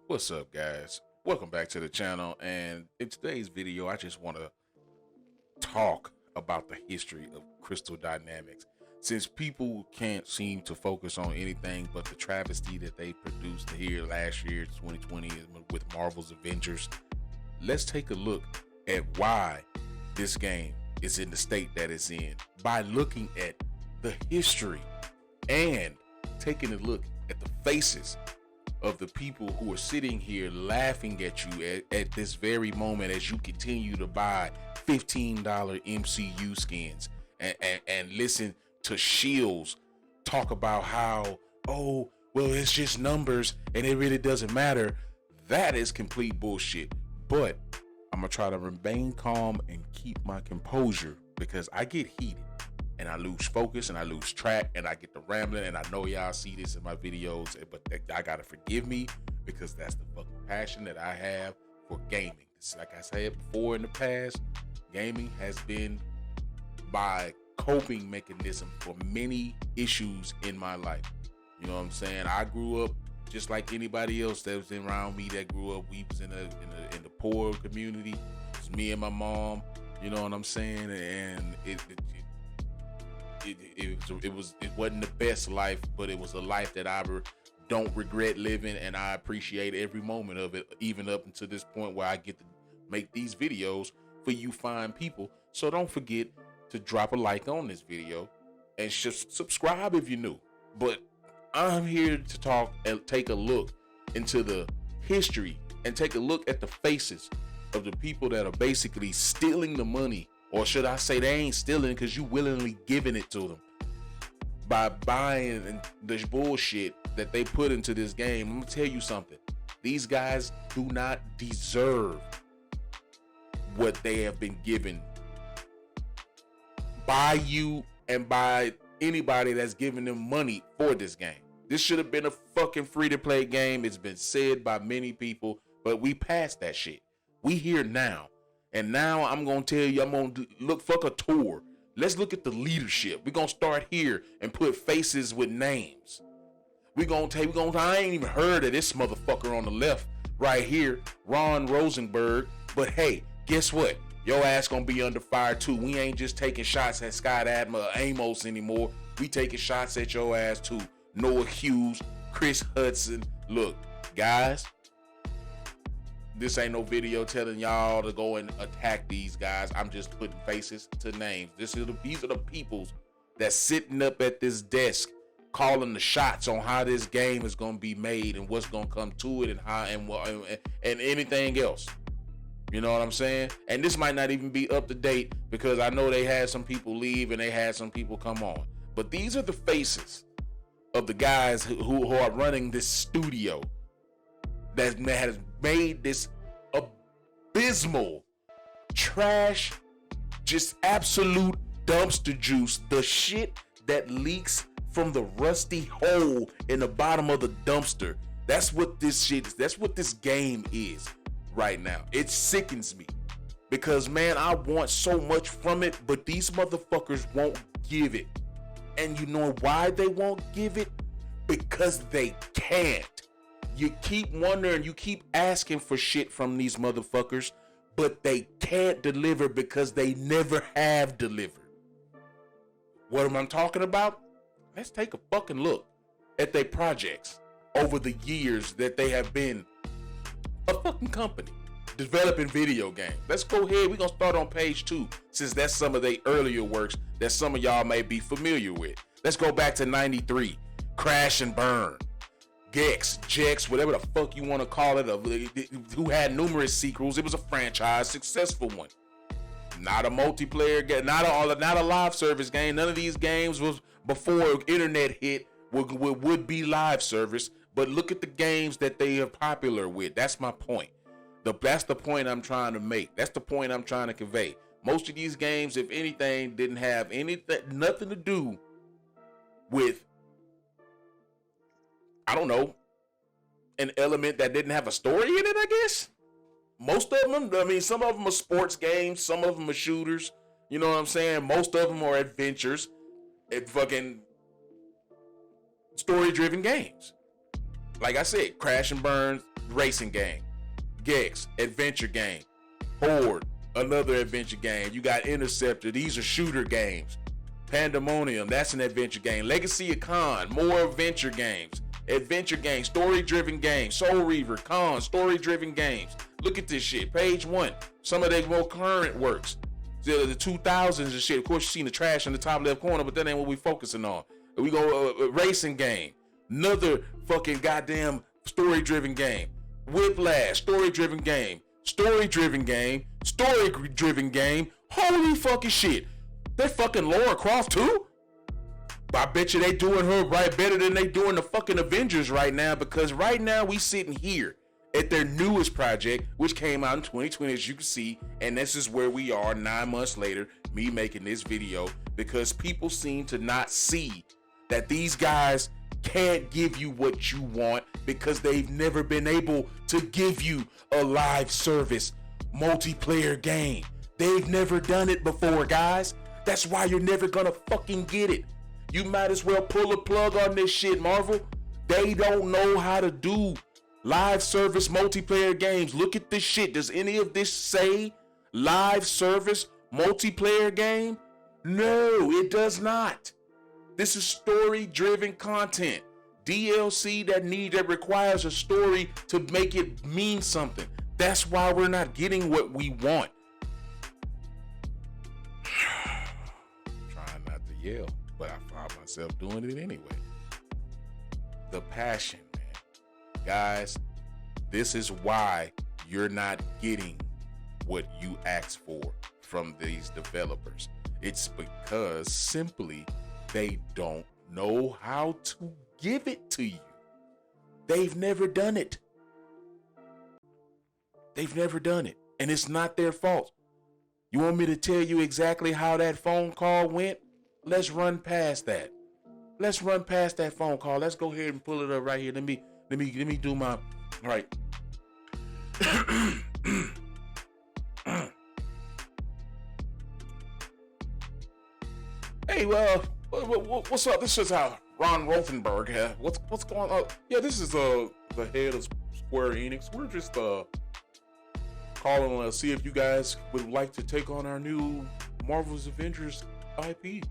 What's up, guys? Welcome back to the channel. And in today's video, I just want to talk about the history of Crystal Dynamics. Since people can't seem to focus on anything but the travesty that they produced here last year, 2020, with Marvel's Avengers, let's take a look at why this game is in the state that it's in by looking at the history and taking a look at the faces of the people who are sitting here laughing at you at this very moment as you continue to buy $15 MCU skins and listen to Shields talk about how, oh, well, it's just numbers and it really doesn't matter. That is complete bullshit. But I'm gonna try to remain calm and keep my composure because I get heated and I lose focus and I lose track and I get to rambling, and I know y'all see this in my videos, but I gotta forgive me because that's the fucking passion that I have for gaming. It's like I said before in the past, gaming has been my coping mechanism for many issues in my life. You know what I'm saying? I grew up just like anybody else that was around me that grew up. We was in the poor community. It was me and my mom. You know what I'm saying? And it wasn't the best life, but it was a life that I don't regret living, and I appreciate every moment of it, even up until this point where I get to make these videos for you fine people. So don't forget to drop a like on this video and just subscribe if you're new. But I'm here to talk and take a look into the history and take a look at the faces of the people that are basically stealing the money. Or should I say they ain't stealing because you willingly giving it to them by buying the bullshit that they put into this game. I'm gonna tell you something. These guys do not deserve what they have been given by you and by anybody that's giving them money for this game. This should have been a fucking free-to-play game. It's been said by many people, but we passed that shit. We here now. And now I'm going to tell you, I'm going to look, fuck a tour. Let's look at the leadership. We're going to start here and put faces with names. I ain't even heard of this motherfucker on the left right here, Ron Rosenberg. But hey, guess what? Your ass going to be under fire too. We ain't just taking shots at Scott Admiral Amos anymore. We taking shots at your ass too. Noah Hughes, Chris Hudson. Look, guys. This ain't no video telling y'all to go and attack these guys. I'm just putting faces to names. These are the peoples that's sitting up at this desk calling the shots on how this game is going to be made and what's going to come to it and how and anything else. You know what I'm saying? And this might not even be up to date because I know they had some people leave and they had some people come on. But these are the faces of the guys who are running this studio that has made this abysmal trash, just absolute dumpster juice, the shit that leaks from the rusty hole in the bottom of the dumpster. That's what this shit is. That's what this game is right now. It sickens me because, man, I want so much from it, but these motherfuckers won't give it. And you know why they won't give it? Because they can't. You keep wondering, you keep asking for shit from these motherfuckers, but they can't deliver because they never have delivered. What am I talking about? Let's take a fucking look at their projects over the years that they have been a fucking company developing video games. Let's go ahead. We're going to start on page 2 since that's some of their earlier works that some of y'all may be familiar with. Let's go back to 93. Crash and Burn. Gex, Jex, whatever the fuck you want to call it, who had numerous sequels. It was a franchise, successful one. Not a multiplayer game, not a live service game. None of these games was before internet hit would be live service. But look at the games that they are popular with. That's my point. That's the point I'm trying to make. That's the point I'm trying to convey. Most of these games, if anything, didn't have nothing to do with, I don't know, an element that didn't have a story in it, I guess. Most of them, I mean, some of them are sports games, some of them are shooters. You know what I'm saying? Most of them are adventures and fucking story-driven games. like I said, Crash and Burn racing game, Gex adventure game, Horde another adventure game. You got Interceptor. These are shooter games. Pandemonium, that's an adventure game. Legacy of Khan, more adventure games. Adventure games, story-driven games. Soul Reaver, Khan, story-driven games. Look at this shit. Page 1. Some of their more current works. The 2000s and shit. Of course, you seen the trash in the top left corner, but that ain't what we focusing on. We go racing game. Another fucking goddamn story-driven game. Whiplash, story-driven game. Story-driven game. Story-driven game. Holy fucking shit. They're fucking Lara Croft too? I bet you they doing her right better than they doing the fucking Avengers right now, because right now we sitting here at their newest project, which came out in 2020, as you can see, and this is where we are 9 months later, me making this video, because people seem to not see that these guys can't give you what you want because they've never been able to give you a live service multiplayer game. They've never done it before, guys. That's why you're never gonna fucking get it. You might as well pull a plug on this shit, Marvel. They don't know how to do live service multiplayer games. Look at this shit. Does any of this say live service multiplayer game? No, it does not. This is story-driven content. DLC that requires a story to make it mean something. That's why we're not getting what we want. Trying not to yell, but I find myself doing it anyway. The passion, man. Guys, this is why you're not getting what you asked for from these developers. It's because simply they don't know how to give it to you. They've never done it. They've never done it. And it's not their fault. You want me to tell you exactly how that phone call went? Let's run past that. Let's run past that phone call. Let's go ahead and pull it up right here. Let me do my, all right. Hey, what's up? This is Ron Rothenberg. What's going on? Yeah, this is the head of Square Enix. We're just calling to see if you guys would like to take on our new Marvel's Avengers IP.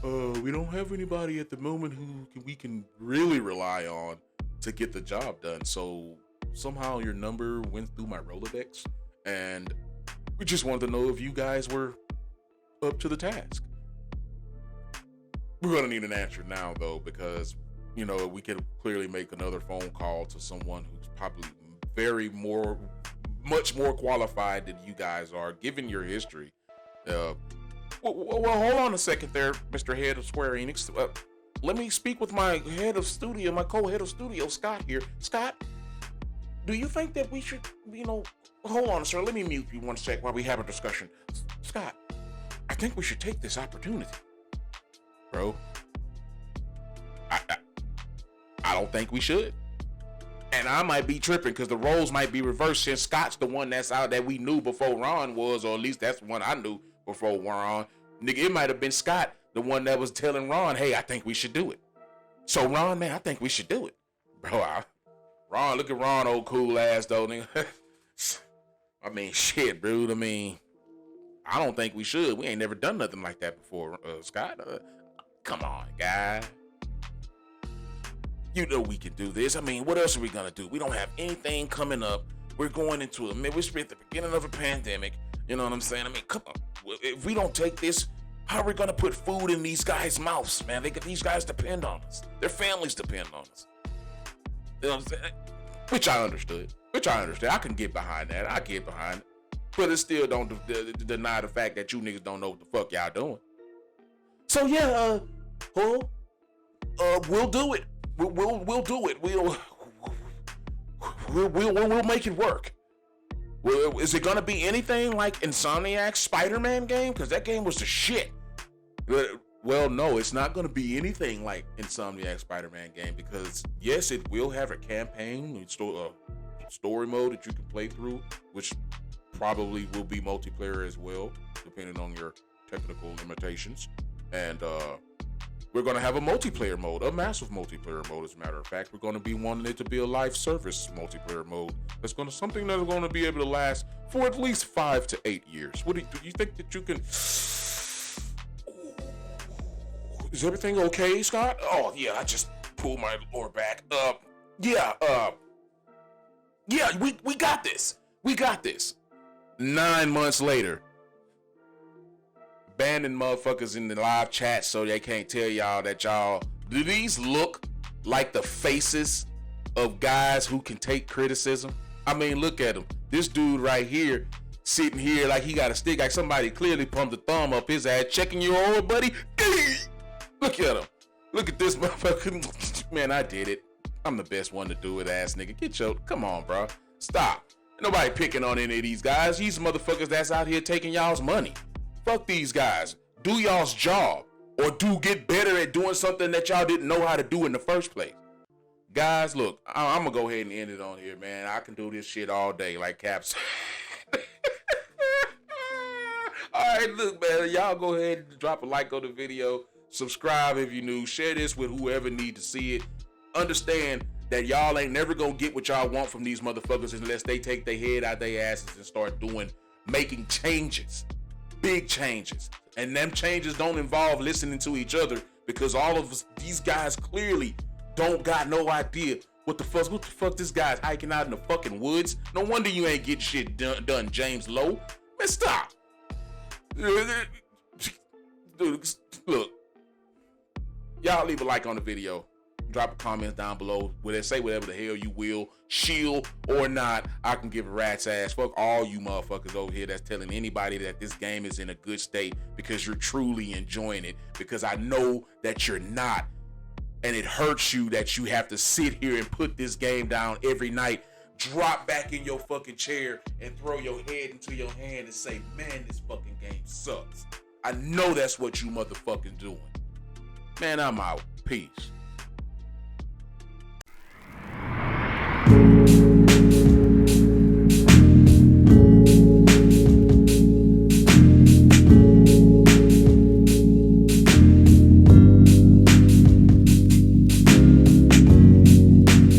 We don't have anybody at the moment who we can really rely on to get the job done. So somehow your number went through my Rolodex, and we just wanted to know if you guys were up to the task. We're gonna need an answer now, though, because we could clearly make another phone call to someone who's probably much more qualified than you guys are, given your history. Well, hold on a second there, Mr. Head of Square Enix. Let me speak with my my co-head of studio, Scott here. Scott, do you think that we should, hold on, sir, let me mute you one sec while we have a discussion. Scott, I think we should take this opportunity. Bro, I don't think we should. And I might be tripping because the roles might be reversed, since Scott's the one that's out that we knew before Ron was, or at least that's the one I knew before Ron. Nigga, it might have been Scott, the one that was telling Ron, hey, I think we should do it. So Ron, man, I think we should do it. Bro, Ron, look at Ron, old cool ass though, nigga. I mean, shit, dude. I mean, I don't think we should. We ain't never done nothing like that before, Scott. Come on, guy. You know we can do this. I mean, what else are we gonna do? We don't have anything coming up. We're going into we're at the beginning of a pandemic. You know what I'm saying? I mean, come on. If we don't take this, how are we gonna put food in these guys' mouths, man? These guys depend on us. Their families depend on us. You know what I'm saying? Which I understood. I can get behind that. I get behind it. But it still don't deny the fact that you niggas don't know what the fuck y'all doing. So yeah, we'll do it. We'll do it. We'll make it work. Well, is it gonna be anything like Insomniac's Spider-Man game? Because that game was the shit. Well, no, it's not gonna be anything like Insomniac's Spider-Man game, because yes, it will have a campaign, story mode that you can play through, which probably will be multiplayer as well, depending on your technical limitations. And We're going to have a multiplayer mode, a massive multiplayer mode. As a matter of fact, we're going to be wanting it to be a live service multiplayer mode. That's going to something that's going to be able to last for at least 5 to 8 years. What do you think that you can? Is everything okay, Scott? Oh yeah, I just pulled my lower back. Yeah, we got this. We got this. 9 months later, banning motherfuckers in the live chat so they can't tell y'all that y'all. Do these look like the faces of guys who can take criticism? I mean, look at him. This dude right here, sitting here like he got a stick, like somebody clearly pumped a thumb up his ass, checking your old buddy. Look at him. Look at this motherfucker. Man, I did it. I'm the best one to do it, ass nigga. Come on, bro. Stop. Ain't nobody picking on any of these guys. These motherfuckers that's out here taking y'all's money. Fuck these guys. Do y'all's job. Or do get better at doing something that y'all didn't know how to do in the first place. Guys, look, I'm gonna go ahead and end it on here, man. I can do this shit all day like Caps. Alright, look, man. Y'all go ahead and drop a like on the video. Subscribe if you're new. Share this with whoever need to see it. Understand that y'all ain't never gonna get what y'all want from these motherfuckers unless they take their head out their asses and start making changes. Big changes. And them changes don't involve listening to each other, because all of these guys clearly don't got no idea what the fuck this guy's hiking out in the fucking woods. No wonder you ain't getting shit done, James Lowe. Man, stop. Dude, look. Y'all leave a like on the video. Drop a comment down below. Say whatever the hell you will. Shield or not, I can give a rat's ass. Fuck all you motherfuckers over here that's telling anybody that this game is in a good state because you're truly enjoying it. Because I know that you're not. And it hurts you that you have to sit here and put this game down every night. Drop back in your fucking chair and throw your head into your hand and say, man, this fucking game sucks. I know that's what you motherfucking doing. Man, I'm out. Peace.